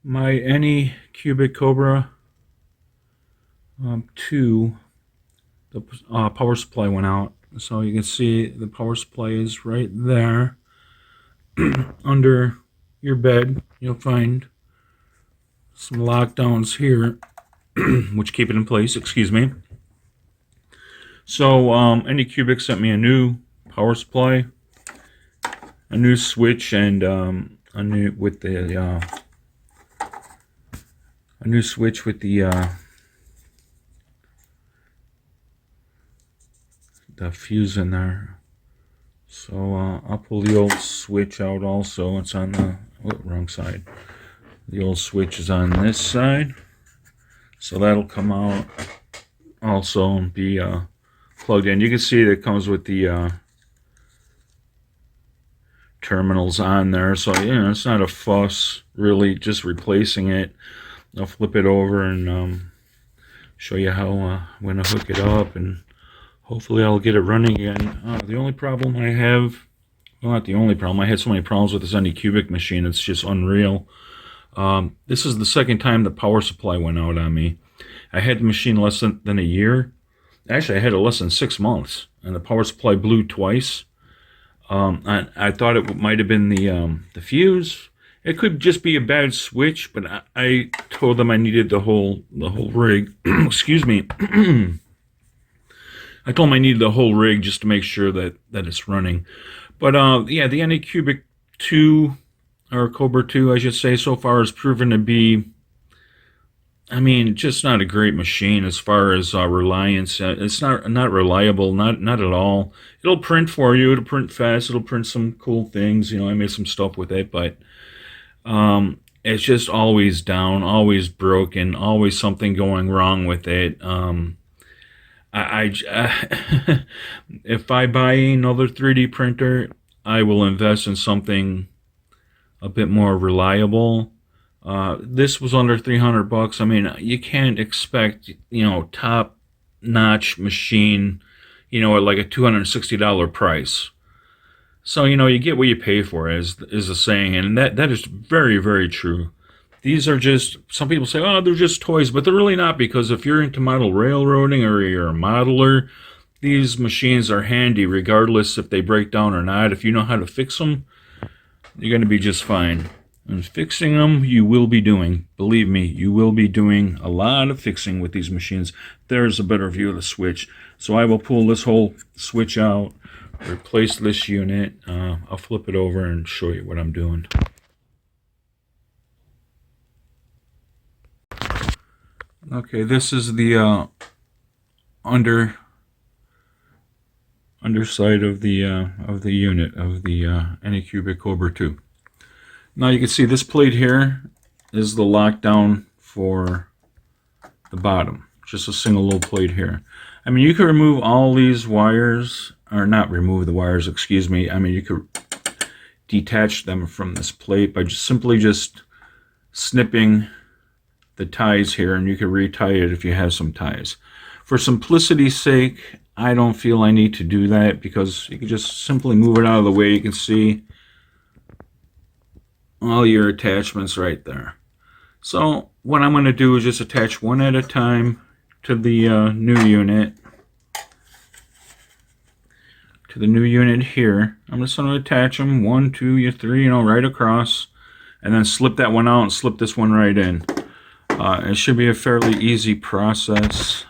My Anycubic Kobra II, the power supply went out. So you can see the power supply is right there. Under your bed, you'll find some lockdowns here, which keep it in place, excuse me. So Anycubic sent me a new power supply, a new switch, and a new switch with the fuse in there. So I'll pull the old switch out also. It's on the wrong side. The old switch is on this side. So that'll come out also and be plugged in. You can see that it comes with the terminals on there. So, it's not a fuss, really, just replacing it. I'll flip it over and show you how I'm going to hook it up, and hopefully I'll get it running again. The only problem I have, well, not the only problem, I had so many problems with this Anycubic machine, it's just unreal. This is the second time the power supply went out on me. I had the machine less than a year. Actually, I had it less than 6 months, and the power supply blew twice. I thought it might have been the fuse. It could just be a bad switch, but I told them I needed the whole rig. Excuse me. I told them I needed the whole rig just to make sure that it's running. But yeah, the Anycubic 2, or Kobra 2, I should say, so far has proven to be, I mean, just not a great machine as far as reliance. It's not reliable, not at all. It'll print for you. It'll print fast. It'll print some cool things. I made some stuff with it, but it's just always down, always broken, always something going wrong with it. If I buy another 3D printer, I will invest in something a bit more reliable. This was under $300. I mean, you can't expect, top-notch machine, at like a $260 price. So, you get what you pay for, is the saying, and that is very, very true. These are just, some people say, oh, they're just toys, but they're really not, because if you're into model railroading or you're a modeler, these machines are handy regardless if they break down or not. If you know how to fix them, you're going to be just fine. And fixing them, you will be doing. Believe me, you will be doing a lot of fixing with these machines. There's a better view of the switch. So I will pull this whole switch out, replace this unit. I'll flip it over and show you what I'm doing. Okay, this is the underside of the unit of the Anycubic Kobra II. Now you can see this plate here is the lockdown for the bottom. Just a single little plate here. I mean, you could remove all these wires, or not remove the wires, excuse me. I mean, you could detach them from this plate by simply snipping the ties here, and you can retie it if you have some ties. For simplicity's sake, I don't feel I need to do that, because you can just simply move it out of the way. You can see all your attachments right there. So what I'm going to do is just attach one at a time to the new unit. To the new unit here. I'm just going to attach them 1, 2, 3, right across, and then slip that one out and slip this one right in. It should be a fairly easy process.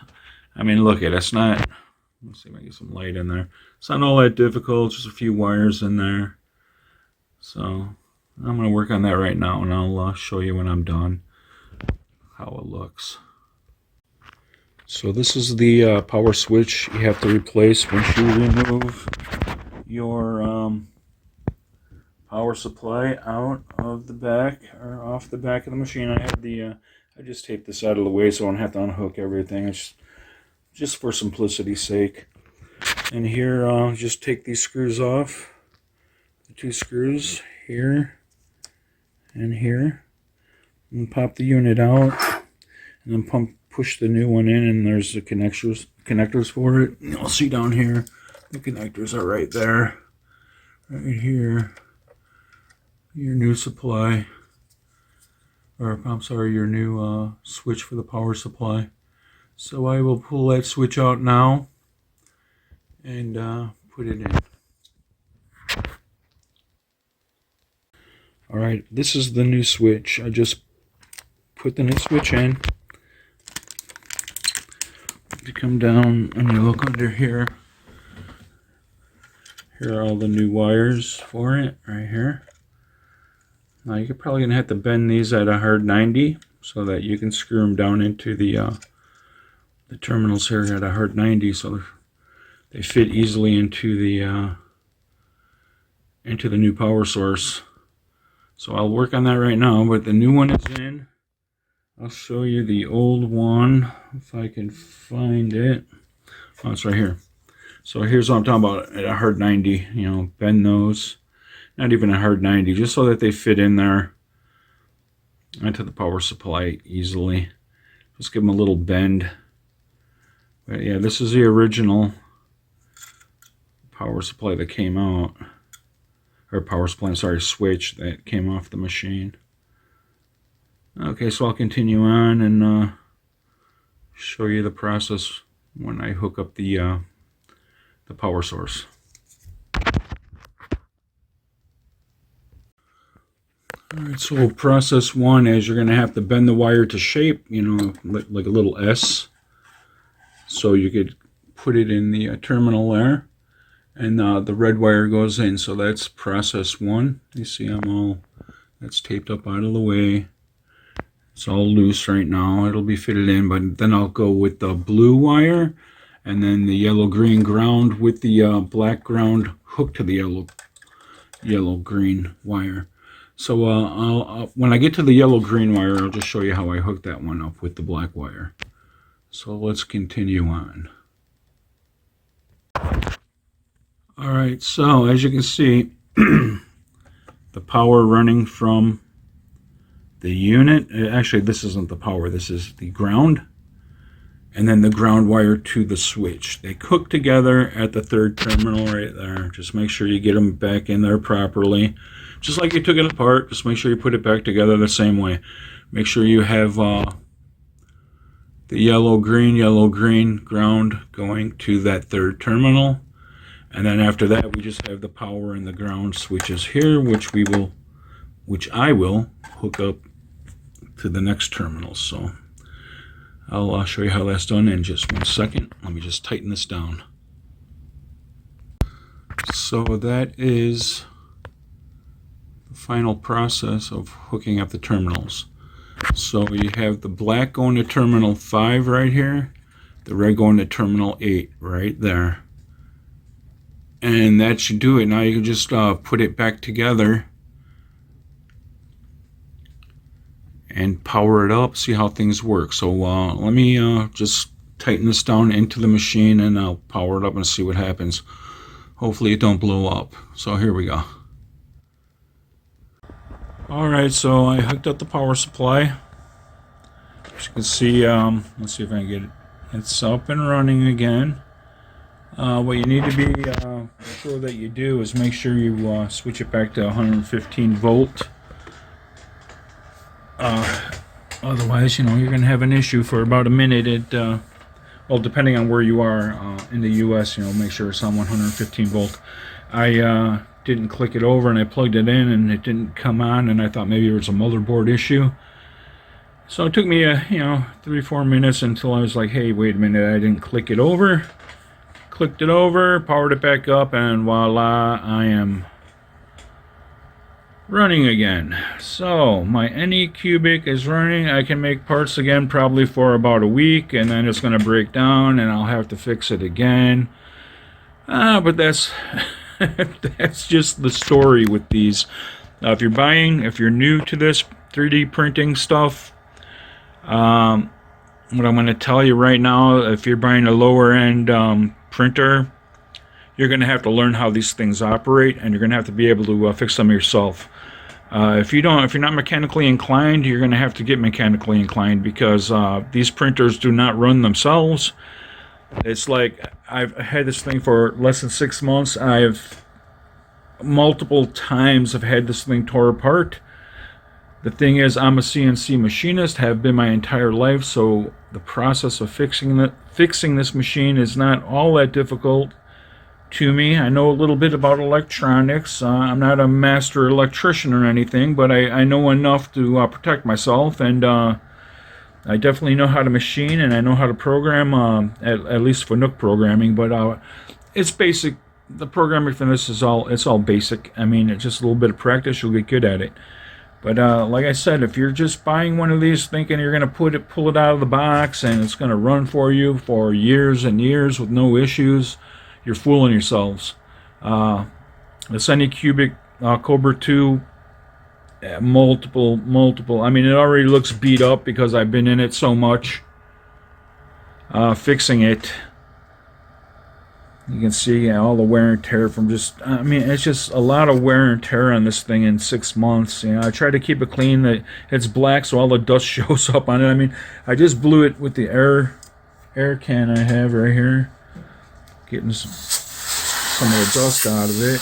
I mean, look at it. It's not, let's see if I can get some light in there. It's not all that difficult, just a few wires in there. So I'm going to work on that right now, and I'll show you when I'm done how it looks. So this is the power switch you have to replace once you remove your power supply out of the back, or off the back of the machine. I have the I just taped this out of the way so I don't have to unhook everything. It's just for simplicity's sake. And here, just take these screws off. The 2 screws here and here. And pop the unit out. And then push the new one in, and there's the connectors for it. You'll see down here, the connectors are right there. Right here. Your new supply. or I'm sorry, your new switch for the power supply. So I will pull that switch out now and put it in. Alright, this is the new switch. I just put the new switch in. You come down and you look under here. Here are all the new wires for it, right here. Now you're probably going to have to bend these at a hard 90 so that you can screw them down into the terminals here at a hard 90 so they fit easily into the new power source. So I'll work on that right now, but the new one is in. I'll show you the old one if I can find it. Oh, it's right here. So here's what I'm talking about at a hard 90. You know, bend those. Not even a hard 90, just so that they fit in there into the power supply easily. Just give them a little bend. But yeah, this is the original power supply that came out. Or power supply, I'm sorry, switch that came off the machine. Okay, so I'll continue on and show you the process when I hook up the power source. Alright, so process one is you're going to have to bend the wire to shape, you know, like a little S. So you could put it in the terminal there. And the red wire goes in, so that's process one. You see that's taped up out of the way. It's all loose right now. It'll be fitted in, but then I'll go with the blue wire and then the yellow-green ground with the black ground hooked to the yellow-green wire. So when I get to the yellow-green wire, I'll just show you how I hook that one up with the black wire. So let's continue on. Alright, so as you can see, the power running from the unit, actually this isn't the power, this is the ground, and then the ground wire to the switch. They hook together at the third terminal right there. Just make sure you get them back in there properly. Just like you took it apart, just make sure you put it back together the same way. Make sure you have the yellow-green ground going to that third terminal. And then after that, we just have the power and the ground switches here, which I will hook up to the next terminal. So I'll show you how that's done in just 1 second. Let me just tighten this down. So that is the final process of hooking up the terminals. So you have the black going to terminal 5 right here, the red going to terminal 8 right there. And that should do it. Now you can just put it back together and power it up, see how things work. So let me just tighten this down into the machine and I'll power it up and see what happens. Hopefully it don't blow up. So here we go. Alright, so I hooked up the power supply. As you can see, let's see if I can get it. It's up and running again. What you need to be sure that you do is make sure you switch it back to 115 volt. Otherwise, you know, you're going to have an issue for about a minute. Well, depending on where you are in the U.S., you know, make sure it's on 115 volt. I didn't click it over and I plugged it in and it didn't come on, and I thought maybe it was a motherboard issue. So it took me, 3-4 minutes until I was like, hey, wait a minute, I didn't click it over. Clicked it over, powered it back up, and voila, I am running again. So my Anycubic is running. I can make parts again probably for about a week, and then it's going to break down and I'll have to fix it again. But that's that's just the story with these. If you're new to this 3D printing stuff, what I'm going to tell you right now, if you're buying a lower end printer, you're going to have to learn how these things operate, and you're going to have to be able to fix them yourself. If you're not mechanically inclined, you're going to have to get mechanically inclined, because these printers do not run themselves. It's like, I've had this thing for less than 6 months. I've multiple times have had this thing tore apart. The thing is, I'm a CNC machinist, have been my entire life, so the process of fixing this machine is not all that difficult to me. I know a little bit about electronics. I'm not a master electrician or anything, but I know enough to protect myself, and I definitely know how to machine, and I know how to program, at least for Nook programming, but it's basic. The programming for this is all basic. I mean, it's just a little bit of practice, you'll get good at it. But like I said, if you're just buying one of these thinking you're going to pull it out of the box and it's going to run for you for years and years with no issues, you're fooling yourselves. This Anycubic Kobra II, multiple. I mean, it already looks beat up because I've been in it so much, fixing it. You can see all the wear and tear from just, I mean, it's just a lot of wear and tear on this thing in 6 months. You know, I try to keep it clean. That it's black so all the dust shows up on it. I mean, I just blew it with the air can I have right here, getting some of the dust out of it.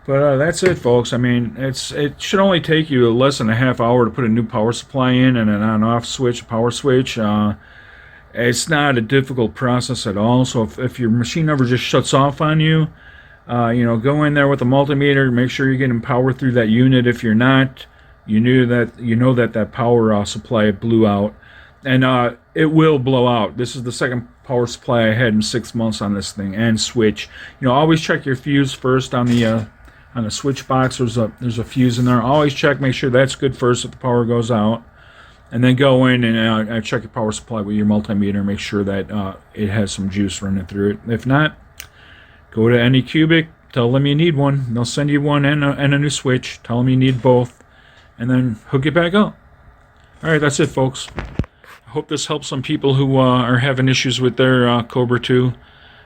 But that's it, folks. I mean, it should only take you less than a half hour to put a new power supply in and an on-off switch, power switch. It's not a difficult process at all. So if your machine ever just shuts off on you, go in there with a multimeter, make sure you're getting power through that unit. If you're not, you know that power supply blew out, and it will blow out. This is the second power supply I had in 6 months on this thing, and switch. Always check your fuse first on the switch box. There's a fuse in there. Always check, make sure that's good first if the power goes out. And then go in and check your power supply with your multimeter. Make sure that it has some juice running through it. If not, go to Anycubic. Tell them you need one. They'll send you one and a new switch. Tell them you need both. And then hook it back up. Alright, that's it, folks. I hope this helps some people who are having issues with their Kobra II.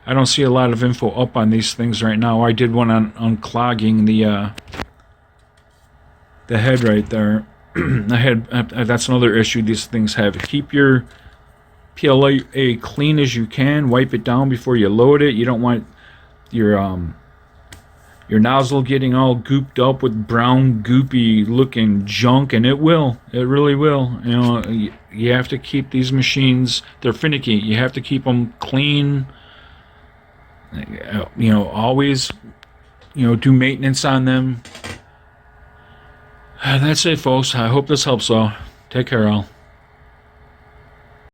I don't see a lot of info up on these things right now. I did one on unclogging the head right there. That's another issue these things have. Keep your PLA clean as you can. Wipe it down before you load it. You don't want your nozzle getting all gooped up with brown goopy looking junk, and it really will. You have to keep these machines, they're finicky. You have to keep them clean. Always do maintenance on them. That's it, folks. I hope this helps all. Take care, all.